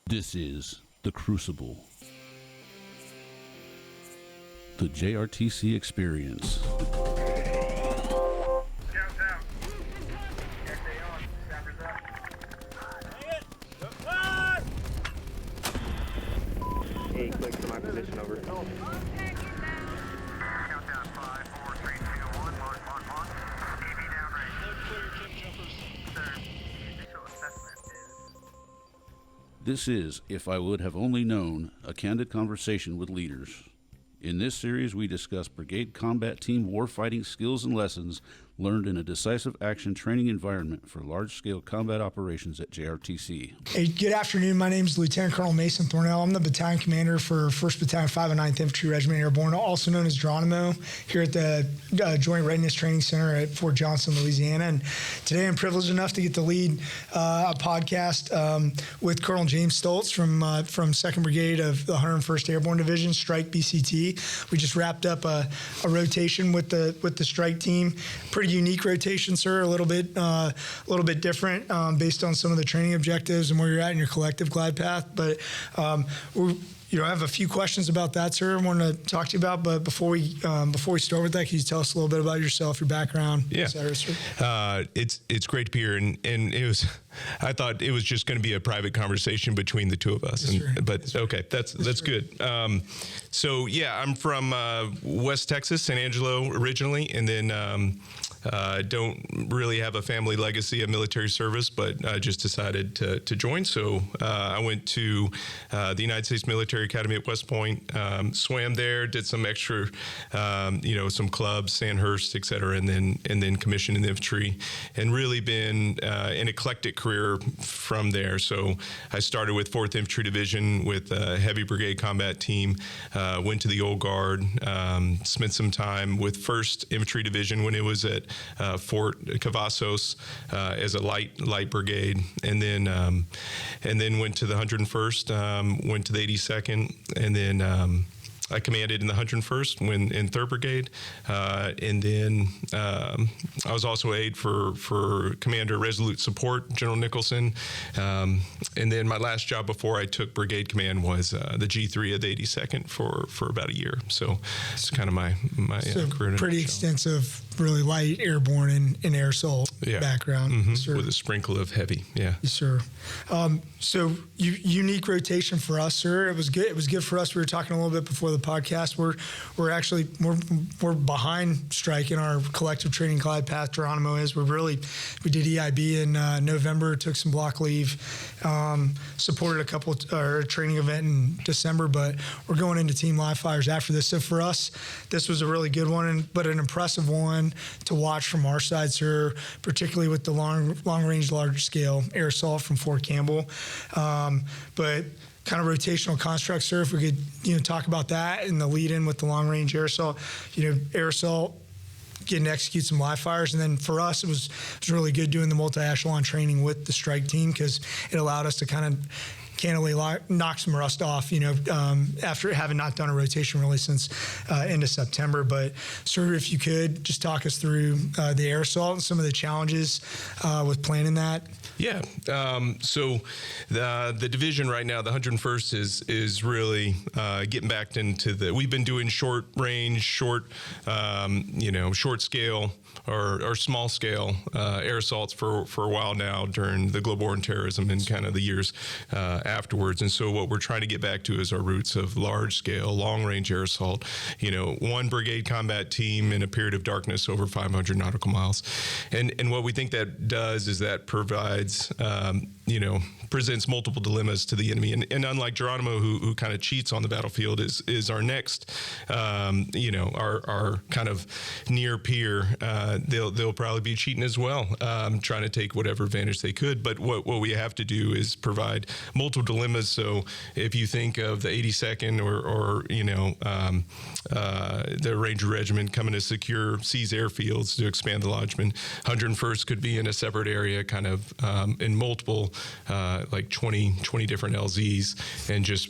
This is the Crucible, the JRTC experience. Scouts out. XA on. Sappers up. Hey, click to my position over. Countdown 5, 4, 3, 2, 1. Mark. EV downrange. Clear your tip jumpers. Sir, the initial assessment is... This is If I Would Have Only Known, a candid conversation with leaders. In this series, we discuss Brigade Combat Team warfighting skills and lessons learned in a decisive action training environment for large-scale combat operations at JRTC. Hey, good afternoon. My name is Lieutenant Colonel Mason Thornal. I'm the battalion commander for 1st Battalion, 509th Infantry Regiment Airborne, also known as Geronimo, here at the Joint Readiness Training Center at Fort Johnson, Louisiana. And today I'm privileged enough to get to lead a podcast with Colonel James Stultz from 2nd Brigade of the 101st Airborne Division, Strike BCT. We just wrapped up a rotation with the Strike team. Pretty unique rotation, sir. A little bit different based on some of the training objectives and where you're at in your collective glide path. But I have a few questions about that, sir. I want to talk to you about. But before we start with that, can you tell us a little bit about yourself, your background, et cetera, sir? It's great to be here, and it was. I thought it was just going to be a private conversation between the two of us, okay, that's good. So yeah, I'm from West Texas, San Angelo originally, and then don't really have a family legacy of military service, but I just decided to join. So I went to the United States Military Academy at West Point, swam there, did some extra, some clubs, Sandhurst, et cetera, and then commissioned in the infantry, and really been an eclectic career from there. So I started with 4th Infantry Division with a heavy brigade combat team, went to the Old Guard, spent some time with 1st Infantry Division when it was at Fort Cavazos as a light brigade, and then went to the 101st, went to the 82nd, and then I commanded in the 101st in 3rd Brigade, and then I was also aide for Commander Resolute Support, General Nicholson, and then my last job before I took brigade command was the G3 of the 82nd for about a year. So it's kind of my career. Pretty extensive, really light airborne and air assault background. Mm-hmm. With a sprinkle of heavy. Yeah. Yes, sir. So unique rotation for us, sir. It was good. It was good for us. We were talking a little bit before the podcast. We're actually we're behind Strike in our collective training glide path. Geronimo is. We did EIB in November. Took some block leave. Supported a training event in December, but we're going into team live fires after this. So for us, this was a really good one, but an impressive one to watch from our side, sir. Particularly with the long range, large scale air assault from Fort Campbell, but kind of rotational construct, sir. If we could, talk about that and the lead in with the long range air assault, air assault, getting to execute some live fires. And then for us, it was really good doing the multi-echelon training with the Strike team, because it allowed us to kind of candidly knock some rust off, after having not done a rotation really since end of September. But sir, if you could just talk us through the air assault and some of the challenges with planning that. Yeah. So the division right now, the 101st is really getting back into we've been doing short range, short scale or small scale air assaults for a while now during the global war and terrorism and kind of the years afterwards. And so what we're trying to get back to is our roots of large scale, long range air assault, one brigade combat team in a period of darkness over 500 nautical miles. And what we think that does is that provides, presents multiple dilemmas to the enemy. And unlike Geronimo, who kind of cheats on the battlefield, is our next, our kind of near peer. They'll probably be cheating as well, trying to take whatever advantage they could. But what we have to do is provide multiple dilemmas. So if you think of the 82nd or the Ranger Regiment coming to secure seize airfields to expand the lodgement, 101st could be in a separate area, kind of in multiple, like 20 different LZs, and just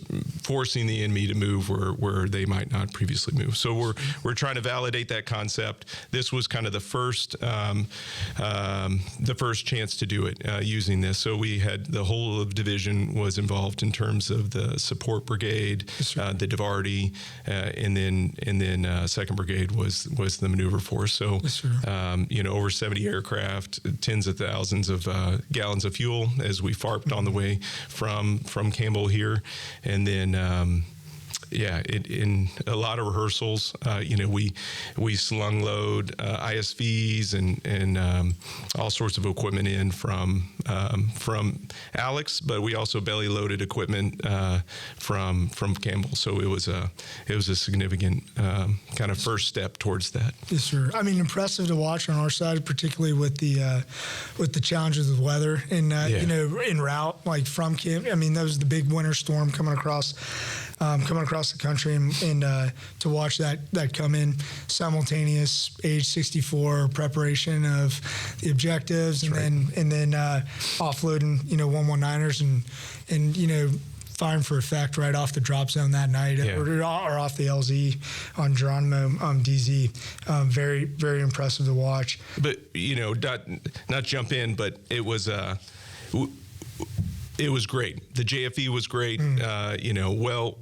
forcing the enemy to move where they might not previously move. So we're trying to validate that concept. This was kind of the first chance to do it using this. So we had the whole of division was involved in terms of the support brigade, the DIVARTY, and then 2nd Brigade was the maneuver force. So over 70 aircraft, tens of thousands of gallons of fuel as we FARPed on the way from Campbell here, and then in a lot of rehearsals, we slung load ISVs and all sorts of equipment in from Alex, but we also belly loaded equipment from Campbell. So it was a significant kind of first step towards that. Yes, sir. I mean, impressive to watch on our side, particularly with the challenges of weather and en route, like from camp. I mean, that was the big winter storm coming across the country, and to watch that come in simultaneous, age 64 preparation of the objectives, and then offloading 119ers and firing for effect right off the drop zone that night, or off the LZ on Geronimo DZ. Very, very impressive to watch. But not jump in, but it was it was great. The JFE was great,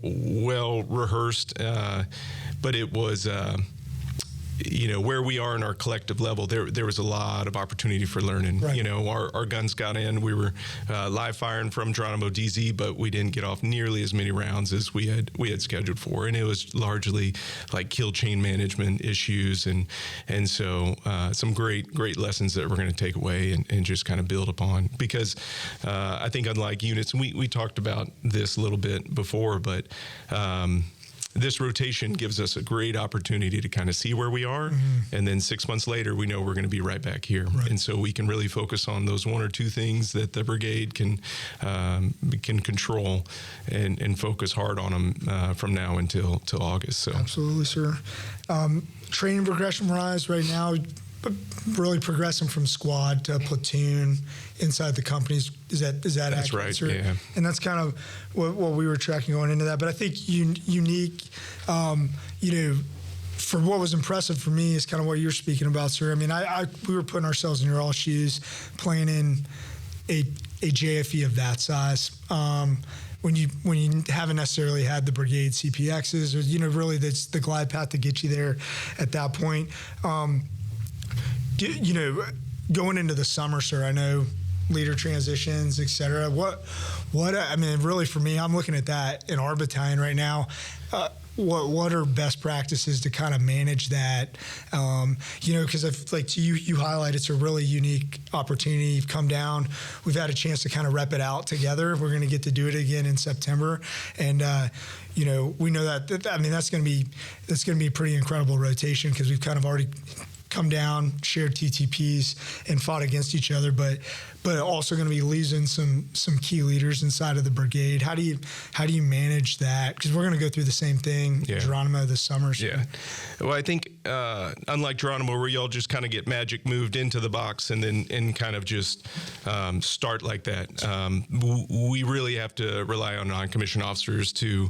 well rehearsed, but it was, where we are in our collective level, there was a lot of opportunity for learning. Right. Our guns got in. We were live firing from Geronimo DZ, but we didn't get off nearly as many rounds as we had scheduled for, and it was largely like kill chain management issues, and so some great lessons that we're going to take away and just kind of build upon, because I think unlike units, and we talked about this a little bit before, but this rotation gives us a great opportunity to kind of see where we are, and then 6 months later, we know we're going to be right back here, and so we can really focus on those one or two things that the brigade can control, and focus hard on them from now until August. So absolutely, sir. Training progression rise right now, really progressing from squad to platoon inside the companies. Is that that's accurate, right? sir? Yeah. And that's kind of what we were tracking going into that. But I think unique, for what was impressive for me is kind of what you're speaking about, sir. I mean, we were putting ourselves in your all shoes, playing in a JFE of that size. When you haven't necessarily had the brigade CPXs, or really that's the glide path to get you there at that point. Going into the summer, sir, I know leader transitions, et cetera. I mean, really for me, I'm looking at that in our battalion right now. What are best practices to kind of manage that? Because you highlight it's a really unique opportunity. You've come down. We've had a chance to kind of rep it out together. We're going to get to do it again in September, and we know that. I mean, that's going to be a pretty incredible rotation, because we've kind of already come down, shared TTPs, and fought against each other, but also going to be losing some key leaders inside of the brigade. How do you manage that? Because we're going to go through the same thing, Geronimo, this summer. So. Yeah. Well, I think unlike Geronimo, where y'all just kind of get magic moved into the box and kind of just start like that, we really have to rely on non-commissioned officers to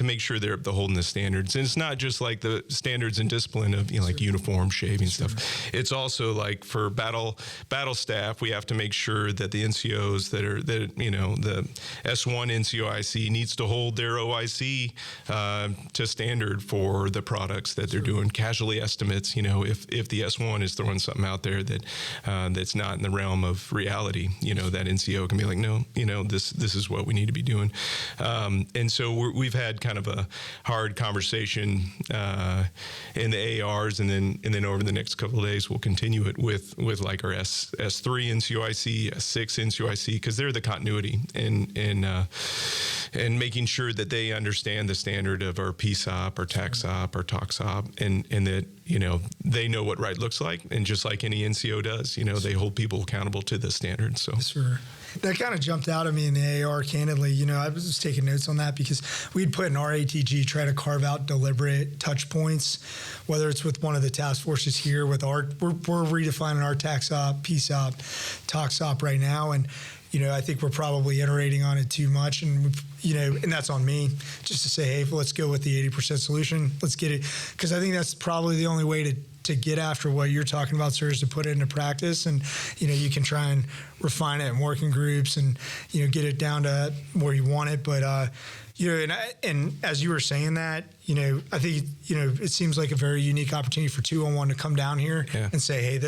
make sure they're holding the standards. And it's not just like the standards and discipline of like uniform, shaving stuff. It's also like for battle staff, we have to make sure that the NCOs the S1 NCOIC needs to hold their OIC to standard for the products that they're doing. Casualty estimates, if the S1 is throwing something out there that that's not in the realm of reality, that NCO can be like, no, this is what we need to be doing. And so we've had kind of a hard conversation in the ARs, and then over the next couple of days we'll continue it with like our S3 NCOIC, S6 NCOIC, because they're the continuity and making sure that they understand the standard of our PSOP, our TACSOP, our TOCSOP, and that they know what right looks like, and just like any NCO does, they hold people accountable to the standard. So sure. That kind of jumped out at me in the AR, candidly. I was just taking notes on that, because we'd put in our ATG, try to carve out deliberate touch points, whether it's with one of the task forces here with we're redefining our TACSOP, PSOP, TOCS op right now, and I think we're probably iterating on it too much, and and that's on me, just to say, hey, let's go with the 80% solution. Let's get it, because I think that's probably the only way to get after what you're talking about, sir, is to put it into practice, and you can try and refine it in working groups, and get it down to where you want it, but and as you were saying that, I think it seems like a very unique opportunity for 201 to come down here and say, hey,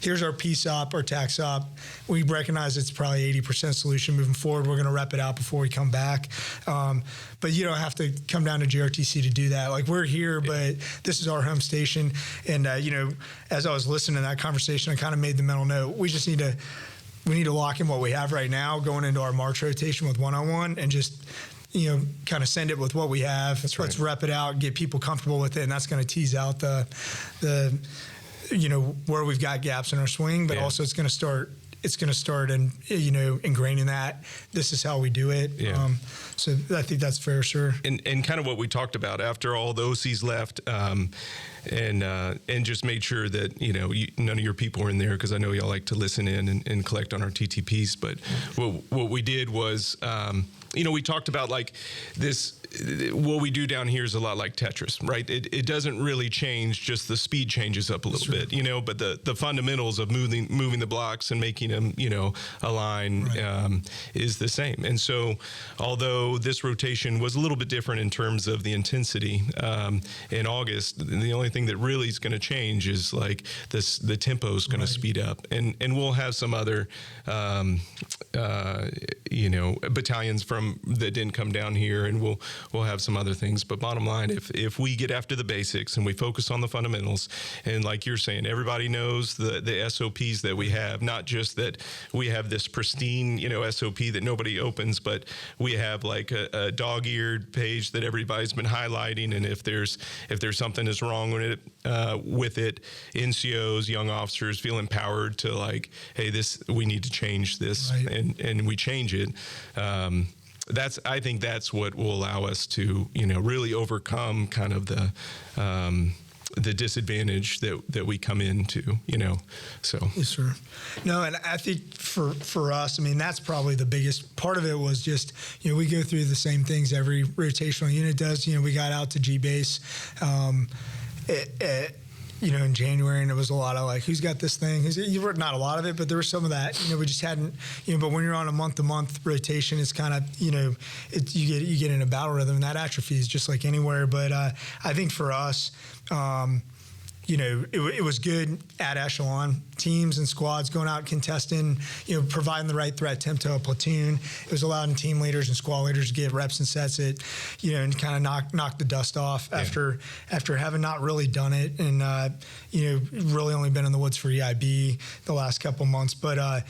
here's our peace op, our tax op. We recognize it's probably 80% solution moving forward. We're going to rep it out before we come back. But you don't have to come down to JRTC to do that. Like, we're here, but this is our home station. And, as I was listening to that conversation, I kind of made the mental note. We need to lock in what we have right now going into our March rotation with 101 and just, kind of send it with what we have. Let's rep it out, get people comfortable with it. And that's going to tease out the where we've got gaps in our swing, but also it's going to start and ingraining that this is how we do it. So I think that's fair, sir. And kind of what we talked about after all the OCs left, and just made sure that none of your people were in there, because I know y'all like to listen in and collect on our TTPs. But what we did was we talked about like this. What we do down here is a lot like Tetris, right? It doesn't really change, just the speed changes up a little bit, but the fundamentals of moving the blocks and making them, align is the same. And so although this rotation was a little bit different in terms of the intensity in August, the only thing that really is going to change is like the tempo is going to speed up. And we'll have some other, battalions that didn't come down here, and we'll have some other things. But bottom line, if we get after the basics and we focus on the fundamentals, and like you're saying, everybody knows the SOPs that we have, not just that we have this pristine, SOP that nobody opens, but we have like a dog-eared page that everybody's been highlighting. And if there's something is wrong with it, NCOs, young officers feel empowered to like, hey, we need to change this, and we change it. I think that's what will allow us to, really overcome kind of the disadvantage that we come into, so. Yes, sir. No, and I think for us, I mean, that's probably the biggest part of it was just, we go through the same things every rotational unit does. We got out to G-base, in January, and it was a lot of like, who's got this thing? You were not a lot of it, but there was some of that. We just hadn't. But when you're on a month-to-month rotation, it's kind of you get in a battle rhythm, and that atrophies just like anywhere. But I think for us, it was good at echelon teams and squads going out contesting, providing the right threat temp to a platoon. It was allowing team leaders and squad leaders to get reps and sets it, and kind of knock the dust off after having not really done it, and really only been in the woods for EIB the last couple months. But I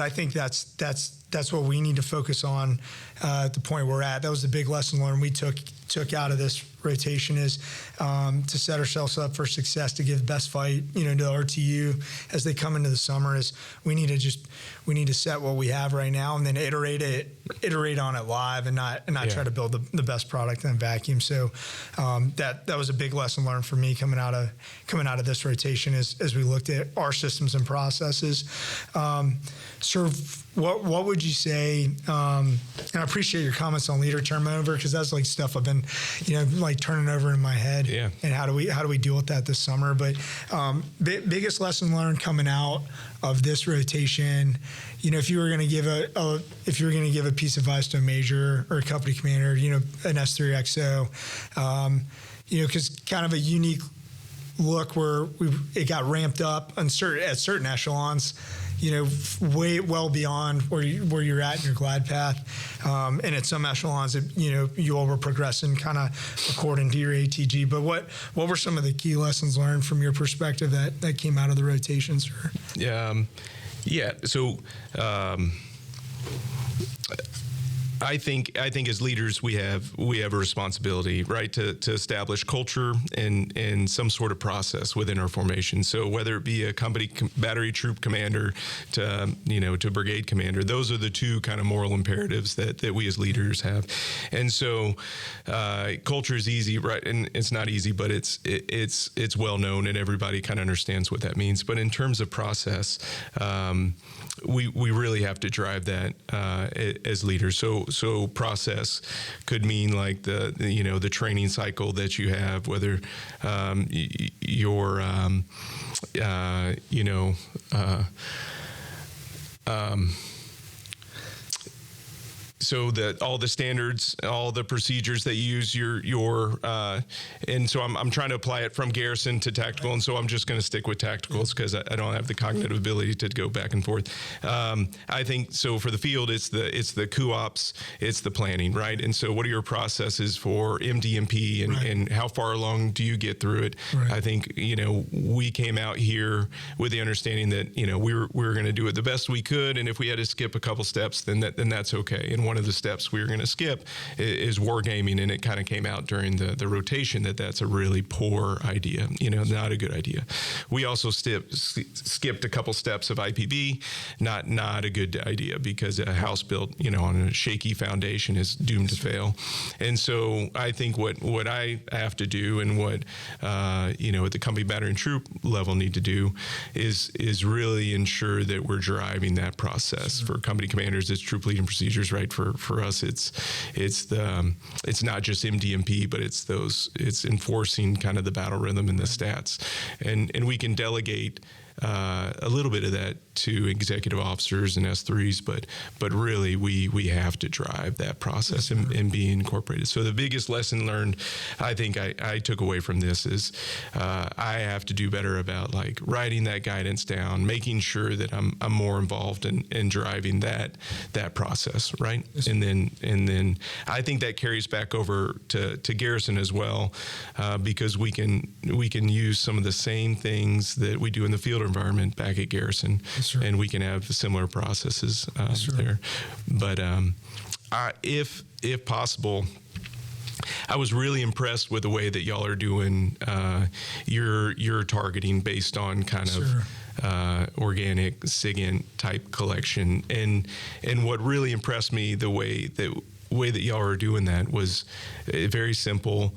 think that's what we need to focus on at the point we're at. That was the big lesson learned we took out of this rotation, is to set ourselves up for success, to give the best fight, to RTU as they come into the summer. Is we need to set what we have right now and then iterate on it live, and not try to build the best product in a vacuum. So that was a big lesson learned for me coming out of this rotation as we looked at our systems and processes. Sir, what would you say? And I appreciate your comments on leader turnover, because that's like stuff I've been, like turning over in my head. Yeah. And how do we deal with that this summer? But biggest lesson learned coming out of this rotation, if you were going to give a piece of advice to a major or a company commander, an S3XO, because kind of a unique look where it got ramped up at certain echelons, way well beyond where you're at in your glide path. And at some echelons, you all were progressing kind of according to your ATG. But what were some of the key lessons learned from your perspective that came out of the rotation, sir? So I think as leaders we have a responsibility, right, to establish culture and some sort of process within our formation. So whether it be a company battery troop commander to brigade commander, those are the two kind of moral imperatives that we as leaders have. And so culture is easy, right? And it's not easy, but it's well known and everybody kind of understands what that means. But in terms of process, we really have to drive that as leaders. So process could mean like the training cycle that you have, whether so that all the standards, all the procedures that you use, and so I'm trying to apply it from garrison to tactical, and so I'm just going to stick with tacticals because I don't have the cognitive ability to go back and forth. I think so for the field, it's the COOPs, it's the planning, right? And so what are your processes for MDMP and how far along do you get through it? Right. I think, we came out here with the understanding that, we were going to do it the best we could, and if we had to skip a couple steps, then that's okay. And one of the steps we were going to skip is wargaming, and it kind of came out during the rotation that's a really poor idea, not a good idea. We also skipped a couple steps of IPB, not a good idea, because a house built, on a shaky foundation is doomed to fail. And so I think what I have to do, and what at the company battalion troop level need to do is really ensure that we're driving that process. For company commanders, it's troop leading procedures, right? For us, it's not just MDMP, but it's enforcing kind of the battle rhythm and the stats, and we can delegate a little bit of that to executive officers and S3s, but really we have to drive that process and be incorporated. So the biggest lesson learned, I think I took away from this is I have to do better about like writing that guidance down, making sure that I'm more involved in driving that process, right? Yes. And then I think that carries back over to garrison as well, because we can use some of the same things that we do in the field environment back at garrison. Yes, and we can have similar processes there. But if possible, I was really impressed with the way that y'all are doing your targeting based on kind of organic SIGINT type collection. And what really impressed me, the way that y'all are doing that was very simple.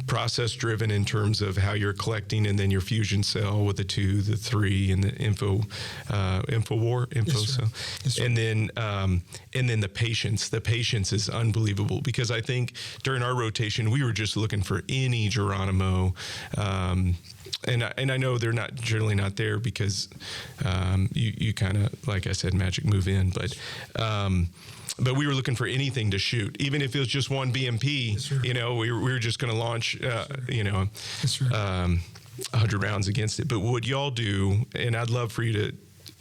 Process driven in terms of how you're collecting, and then your fusion cell with the 2, the 3, and the info cell. Yes, and then the patience. The patience is unbelievable, because I think during our rotation we were just looking for any Geronimo. And I know they're generally not there because you kind of, like I said, magic move in, but we were looking for anything to shoot, even if it was just one BMP. Yes, we were just going to launch, 100 rounds against it. But what y'all do, and I'd love for you to,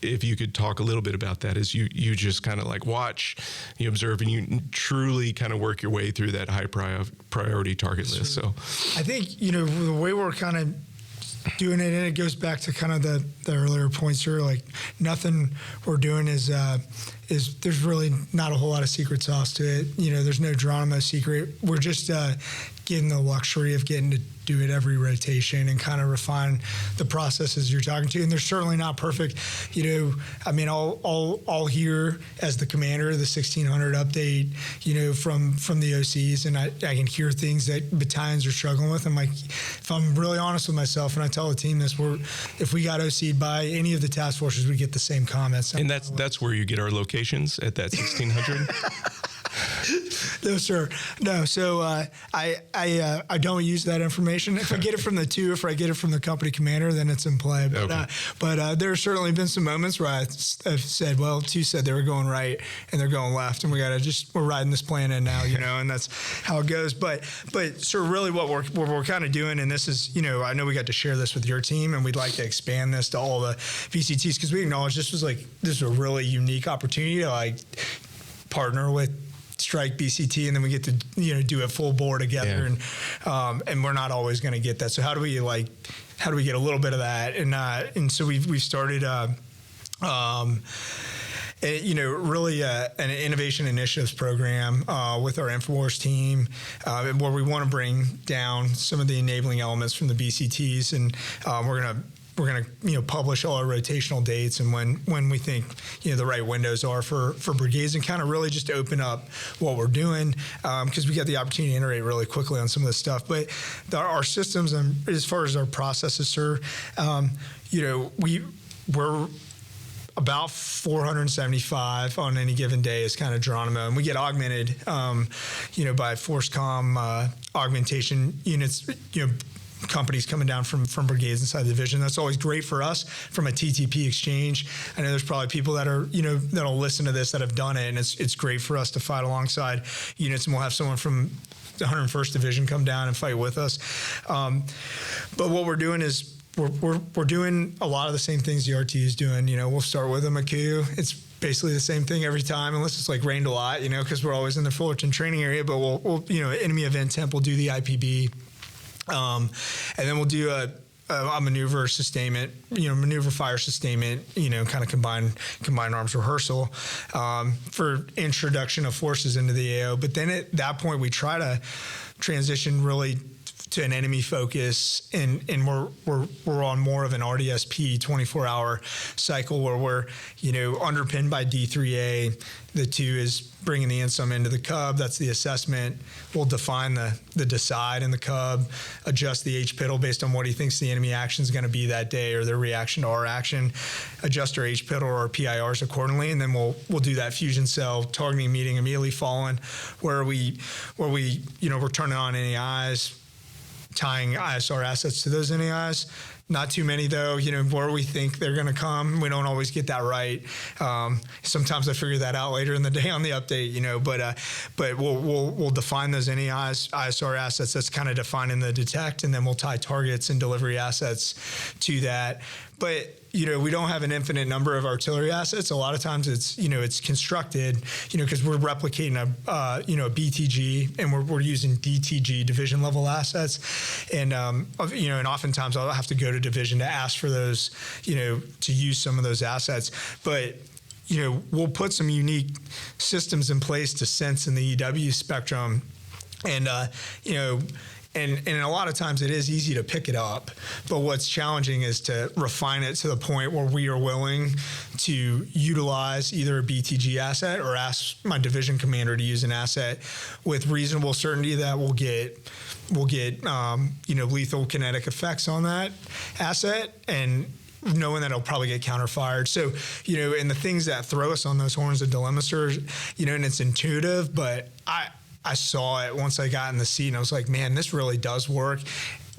if you could talk a little bit about that, is you just kind of like watch, you observe, and you truly kind of work your way through that high priority target list. So I think, the way we're kind of doing it, and it goes back to kind of the earlier points here, like nothing we're doing is there's really not a whole lot of secret sauce to it. There's no Geronimo secret. We're just getting the luxury of getting to do it every rotation and kind of refine the processes you're talking to. And they're certainly not perfect. I'll hear as the commander the 1600 update, from the OCs, and I can hear things that battalions are struggling with. I'm like, if I'm really honest with myself, and I tell the team this, if we got OC'd by any of the task forces, we get the same comments. And that's where you get our locations, at that 1600. No, sir. No. So I don't use that information. If I get it from the 2, if I get it from the company commander, then it's in play. But, okay. But there have certainly been some moments where I've said, well, 2 said they were going right and they're going left, and we're riding this plan in now, and that's how it goes. But so really what we're kind of doing, and this is, I know we got to share this with your team, and we'd like to expand this to all the VCTs, because we acknowledge this was a really unique opportunity to partner with Strike BCT, and then we get to do a full bore together, and we're not always going to get that. So how do we get a little bit of that? And so we've started really an innovation initiatives program with our InfoWars team, where we want to bring down some of the enabling elements from the BCTs, and we're going to publish all our rotational dates and when we think the right windows are for brigades, and kind of really just open up what we're doing, because we get the opportunity to iterate really quickly on some of this stuff. But our systems, and as far as our processes, sir, about 475 on any given day is kind of Geronimo, and we get augmented, by force comm augmentation units, companies coming down from brigades inside the division. That's always great for us from a TTP exchange. I know there's probably people that are, that'll listen to this that have done it, and it's great for us to fight alongside units, and we'll have someone from the 101st Division come down and fight with us. But what we're doing is we're doing a lot of the same things the RT is doing. We'll start with a McCoo. It's basically the same thing every time, unless it's like rained a lot, because we're always in the Fullerton training area. But we'll enemy event temp, we'll do the IPB. And then we'll do a maneuver sustainment, maneuver fire sustainment, kind of combined arms rehearsal for introduction of forces into the AO. But then at that point, we try to transition really to an enemy focus, and we're on more of an RDSP 24-hour cycle where we're underpinned by D3A. The 2 is bringing the INSOM into the cub. That's the assessment. We'll define the decide in the cub, adjust the HPITL based on what he thinks the enemy action is going to be that day or their reaction to our action, adjust our HPITL or our PIRs accordingly, and then we'll do that fusion cell targeting meeting immediately following where we're turning on NAIs, tying ISR assets to those NAIs. Not too many though, where we think they're going to come. We don't always get that right. Sometimes I figure that out later in the day on the update, but we'll define those NAIs, ISR assets. That's kind of defining the detect, and then we'll tie targets and delivery assets to that. But we don't have an infinite number of artillery assets. A lot of times it's constructed, because we're replicating a BTG, and we're using DTG, division level assets, and and oftentimes I'll have to go to division to ask for those, to use some of those assets. But we'll put some unique systems in place to sense in the EW spectrum, and And a lot of times it is easy to pick it up, but what's challenging is to refine it to the point where we are willing to utilize either a BTG asset or ask my division commander to use an asset with reasonable certainty that we'll get lethal kinetic effects on that asset, and knowing that it'll probably get counterfired. So, and the things that throw us on those horns of dilemma, sir, and it's intuitive, but I saw it once I got in the seat, and I was like, man, this really does work.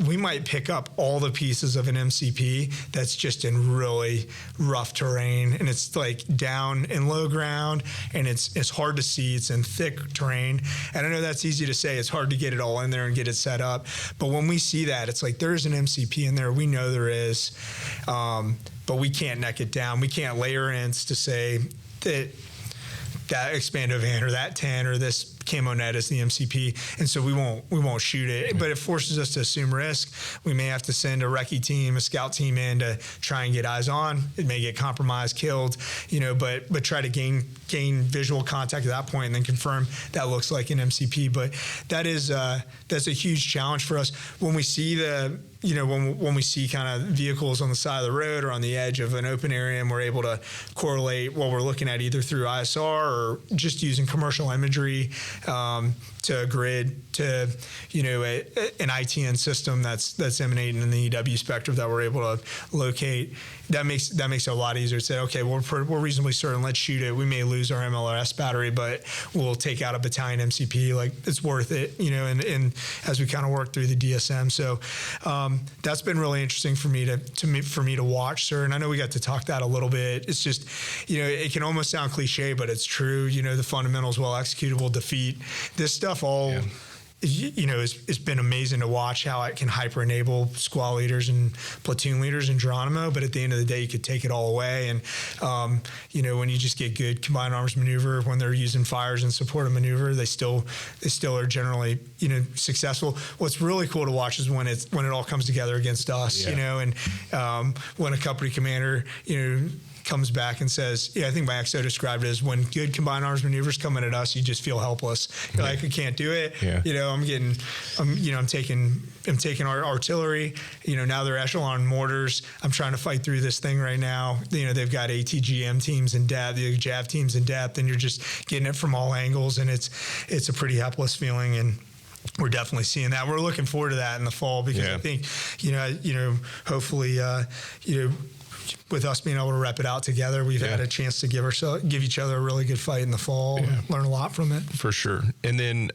We might pick up all the pieces of an MCP that's just in really rough terrain, and it's like down in low ground, and it's hard to see. It's in thick terrain, and I know that's easy to say. It's hard to get it all in there and get it set up. But when we see that, it's like there's an MCP in there. We know there is, but we can't neck it down. We can't layer ins to say that expando van or that 10 or this camo net is the MCP, and so we won't shoot it. But it forces us to assume risk. We may have to send a recce team, a scout team in to try and get eyes on. It may get compromised, killed, but try to gain visual contact at that point and then confirm that looks like an MCP. But that's a huge challenge for us when we see when we see kind of vehicles on the side of the road or on the edge of an open area, and we're able to correlate what we're looking at either through ISR or just using commercial imagery to a grid, to an ITN system that's emanating in the EW spectrum that we're able to locate. That makes it a lot easier to say, okay, we're reasonably certain, let's shoot it. We may lose our MLRS battery, but we'll take out a battalion MCP. Like, it's worth it, and as we kind of work through the DSM. So that's been really interesting for me to watch, sir. And I know we got to talk that a little bit. It's just, it can almost sound cliche, but it's true. The fundamentals, well executable, defeat, this stuff all. Yeah. It's been amazing to watch how it can hyper enable squad leaders and platoon leaders in Geronimo, but at the end of the day, you could take it all away. And, when you just get good combined arms maneuver, when they're using fires in support of maneuver, they still are generally, successful. What's really cool to watch is when it all comes together against us, and when a company commander, comes back and says, I think my XO described it as when good combined arms maneuvers coming at us, you just feel helpless. You're like, I can't do it. Yeah. I'm taking our artillery, now they're echelon mortars. I'm trying to fight through this thing right now. They've got ATGM teams in depth, the JAV teams in depth, and you're just getting it from all angles, and it's a pretty helpless feeling. And we're definitely seeing that. We're looking forward to that in the fall, because I think, hopefully, with us being able to rep it out together, we've had a chance to give each other a really good fight in the fall, and learn a lot from it. For sure. And then,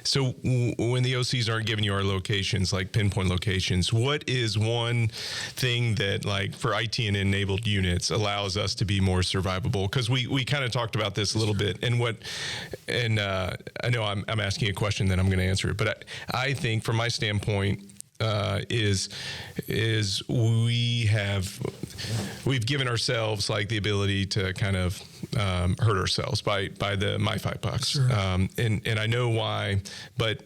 so when the OCs aren't giving you our locations, like pinpoint locations, what is one thing that, like, for IT and enabled units allows us to be more survivable? Because we kind of talked about this a little bit, and I know I'm asking a question that I'm going to answer it, but I think from my standpoint, is we've given ourselves like the ability to kind of hurt ourselves by the my 5 bucks. Sure. And I know why, but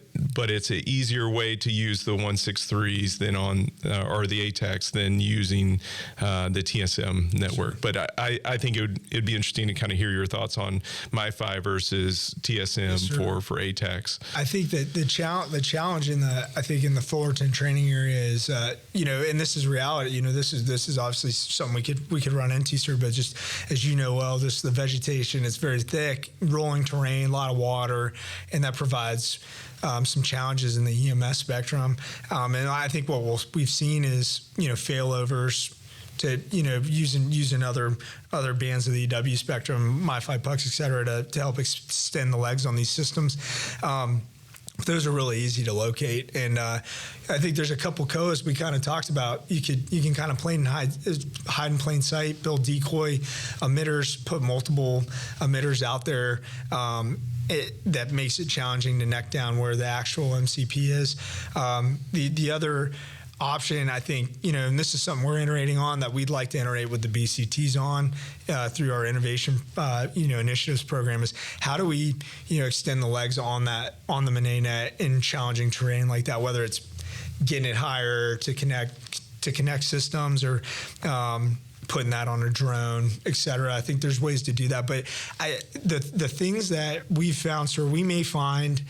it's an easier way to use the 163s than or the ATACs than using the TSM network. But I think it'd be interesting to kind of hear your thoughts on my 5 versus TSM for ATACs. I think that the challenge in the Fullerton training area is, and this is reality. This is obviously something we could run into, sir. But just as you know well, the vegetation is very thick, rolling terrain, a lot of water, and that provides some challenges in the EMS spectrum. And I think what we've seen is failovers to using other bands of the EW spectrum, my 5 bucks, et cetera, to help extend the legs on these systems. Those are really easy to locate, and I think there's a couple codes we kind of talked about. You can kind of hide in plain sight, build decoy emitters, put multiple emitters out there. That makes it challenging to neck down where the actual MCP is. The other option, I think, and this is something we're iterating on, that we'd like to iterate with the BCTs on through our innovation, initiatives program, is how do we, extend the legs on the Manet net in challenging terrain like that, whether it's getting it higher to connect systems or putting that on a drone, et cetera. I think there's ways to do that, but the things that we've found, sir, we may find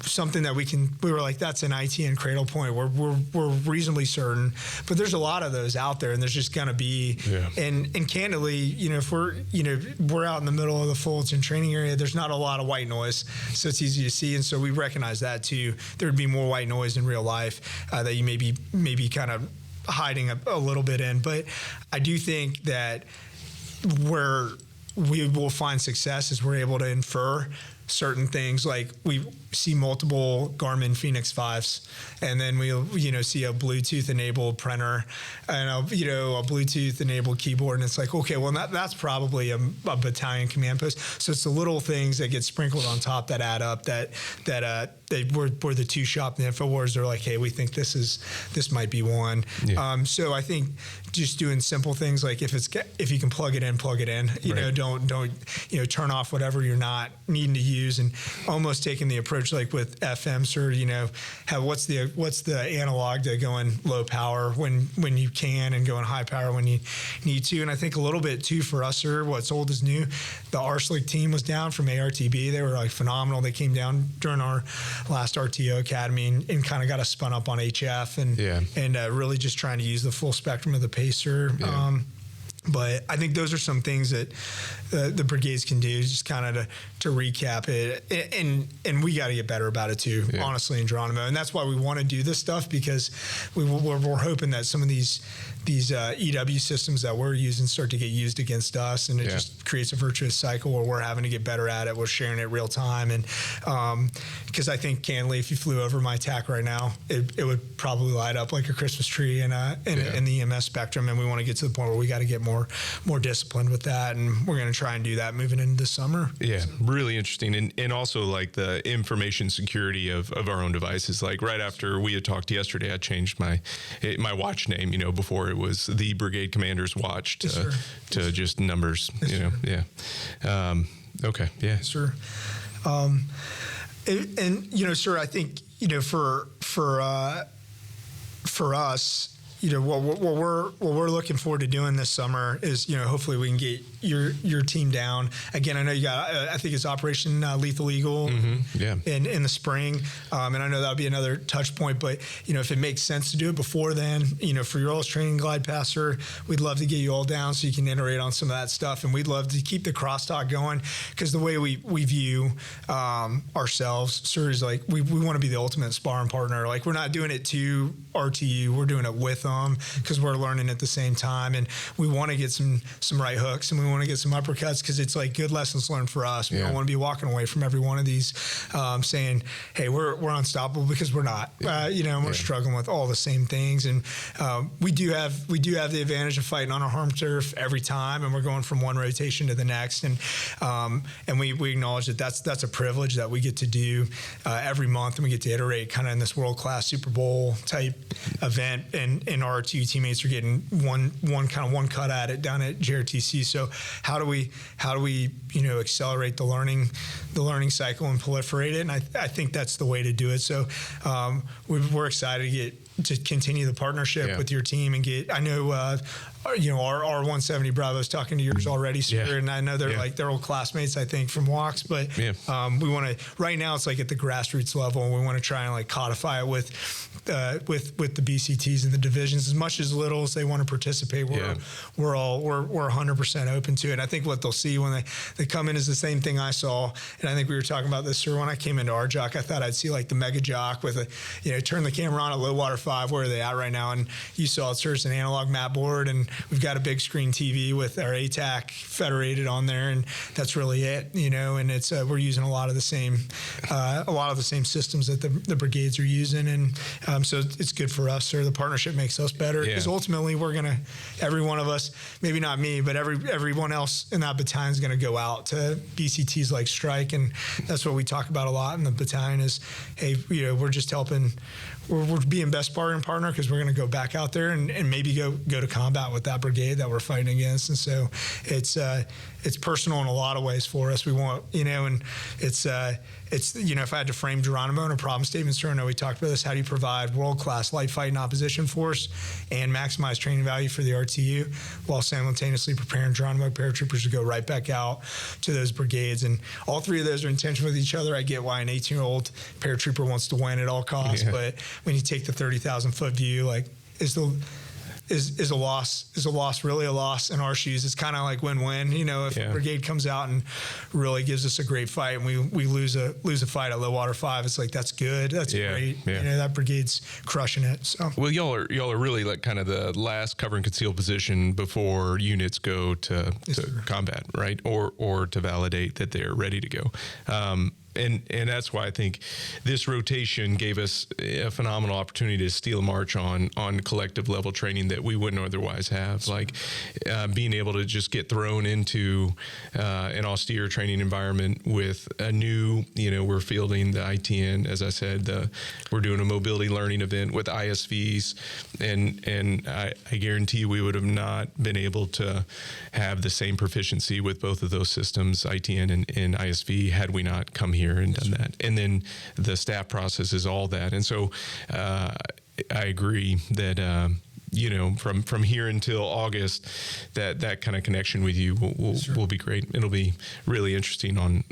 something that we were like, that's an ITN cradle point. We're reasonably certain, but there's a lot of those out there, and there's just going to be, and candidly, if we're out in the middle of the Fullerton training area, there's not a lot of white noise, so it's easy to see. And so we recognize that too. There'd be more white noise in real life that you maybe kind of hiding a little bit in. But I do think that where we will find success is we're able to infer certain things, like we see multiple Garmin Phoenix 5s, and then we'll see a Bluetooth enabled printer and a Bluetooth enabled keyboard, and it's like, okay, well that's probably a battalion command post. So it's the little things that get sprinkled on top that add up, that were the two shop in the InfoWars. They're like, hey, we think this might be one. So I think just doing simple things like if you can plug it in, don't turn off whatever you're not needing to use, and almost taking the approach like with FM, sir, what's the analog to going low power when you can, and going high power when you need to. And I think a little bit too for us, sir, what's old is new. The RSLIC team was down from ARTB. They were like phenomenal. They came down during our last RTO Academy and kind of got us spun up on HF and really just trying to use the full spectrum of the pacer. But I think those are some things that the brigades can do, just kind of to recap it. And we got to get better about it too, honestly, in Geronimo. And that's why we want to do this stuff, because we're hoping that some of these EW systems that we're using start to get used against us, and it just creates a virtuous cycle where we're having to get better at it. We're sharing it real time. And because I think, candidly, if you flew over my TAC right now, it would probably light up like a Christmas tree in the EMS spectrum. And we want to get to the point where we got to get more disciplined with that. And we're going to try and do that moving into the summer. Yeah, really interesting. And also like the information security of our own devices. Like right after we had talked yesterday, I changed my watch name, before it was the Brigade Commander's Watch to just numbers, okay. Yeah. Sure. And sir, I think, for us, what we're looking forward to doing this summer is, hopefully we can get your team down. Again, I know you got, I think it's Operation Lethal Eagle in the spring. And I know that'll be another touch point, but, if it makes sense to do it before then, for your all's training glide passer, we'd love to get you all down so you can iterate on some of that stuff. And we'd love to keep the crosstalk going, because the way we view ourselves, sir, is like we want to be the ultimate sparring partner. Like, we're not doing it to RTU, we're doing it with thumb because we're learning at the same time, and we want to get some right hooks and we want to get some uppercuts because it's like good lessons learned for us. We don't want to be walking away from every one of these saying, hey, we're unstoppable, because we're not. We're struggling with all the same things, and we do have the advantage of fighting on our home turf every time, and we're going from one rotation to the next, and we acknowledge that that's a privilege that we get to do every month, and we get to iterate kind of in this world-class Super Bowl type event, and our two teammates are getting one cut at it down at JRTC. So how do we accelerate the learning cycle and proliferate it? And I think that's the way to do it. So we're excited to continue the partnership with your team and I know our 170 Bravo's talking to yours already, sir, and I know they're old classmates, I think, from walks, but we want to, right now it's like at the grassroots level, and we want to try and like codify it with the BCTs and the divisions, as much as little as they want to participate. We're 100% open to it. And I think what they'll see when they come in is the same thing I saw, and I think we were talking about this, sir, when I came into our jock, I thought I'd see like the mega jock with turn the camera on at low water 5, where are they at right now? And you saw it, sir, it's an analog map board, and we've got a big screen TV with our ATAC federated on there, and that's really it, and it's we're using a lot of the same systems that the brigades are using, and so it's good for us, sir. The partnership makes us better, because ultimately every one of us, maybe not me, but everyone else in that battalion is going to go out to BCTs like Strike, and that's what we talk about a lot in the battalion is, hey, we're just helping. We're being best partner because we're going to go back out there and maybe go to combat with that brigade that we're fighting against. And so it's personal in a lot of ways for us. We want, and it's if I had to frame Geronimo in a problem statement, sir, I know we talked about this, how do you provide world-class light fighting opposition force and maximize training value for the RTU while simultaneously preparing Geronimo paratroopers to go right back out to those brigades? And all three of those are in tension with each other. I get why an 18-year-old paratrooper wants to win at all costs, but when you take the 30,000-foot view, like, is a loss really a loss in our shoes? It's kind of like win-win. If a brigade comes out and really gives us a great fight, and we lose a fight at low water 5, it's like, that's good, that's great. That brigade's crushing it. So y'all are really like kind of the last cover and conceal position before units go to combat, right? Or to validate that they're ready to go. And that's why I think this rotation gave us a phenomenal opportunity to steal a march on collective level training that we wouldn't otherwise have. Like being able to just get thrown into an austere training environment with a new, we're fielding the ITN, as I said, we're doing a mobility learning event with ISVs, and I guarantee we would have not been able to have the same proficiency with both of those systems, ITN and ISV, had we not come here and done that. And then the staff process is all that. And so I agree that from here until August, that kind of connection with you will be great. It'll be really interesting on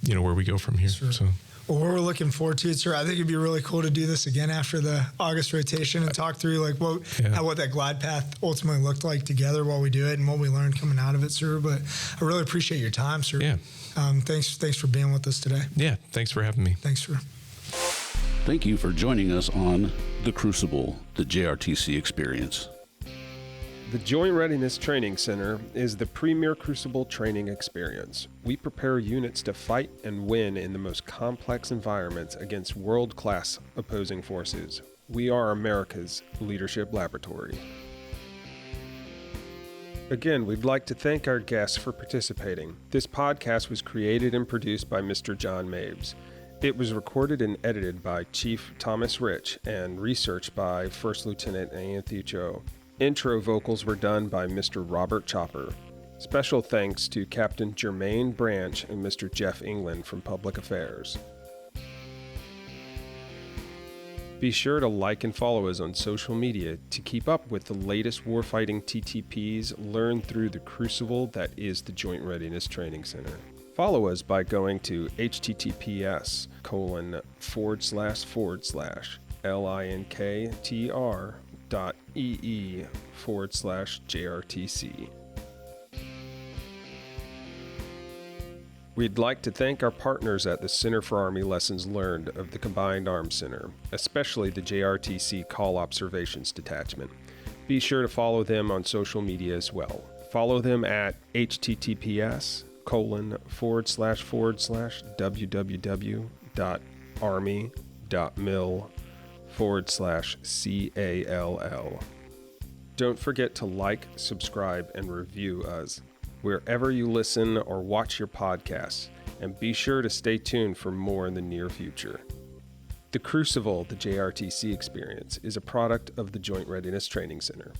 where we go from here. Sure. So. Well, we're looking forward to it, sir. I think it'd be really cool to do this again after the August rotation and talk through like what that glide path ultimately looked like together while we do it and what we learned coming out of it, sir. But I really appreciate your time, sir. Yeah. Thanks for being with us today. Yeah. Thanks for having me. Thanks, sir. Thank you for joining us on The Crucible, the JRTC experience. The Joint Readiness Training Center is the premier Crucible training experience. We prepare units to fight and win in the most complex environments against world-class opposing forces. We are America's leadership laboratory. Again, we'd like to thank our guests for participating. This podcast was created and produced by Mr. John Mabes. It was recorded and edited by Chief Thomas Rich and researched by First Lieutenant Anthony Cho. Intro vocals were done by Mr. Robert Chopper. Special thanks to Captain Jermaine Branch and Mr. Jeff England from Public Affairs. Be sure to like and follow us on social media to keep up with the latest warfighting TTPs learned through the crucible that is the Joint Readiness Training Center. Follow us by going to https://linktr.ee/JRTC. We'd like to thank our partners at the Center for Army Lessons Learned of the Combined Arms Center, especially the JRTC COL Observations Detachment. Be sure to follow them on social media as well. Follow them at https://www.army.mil/CALL. Don't forget to like, subscribe, and review us wherever you listen or watch your podcasts, and be sure to stay tuned for more in the near future. The Crucible, the JRTC experience, is a product of the Joint Readiness Training Center.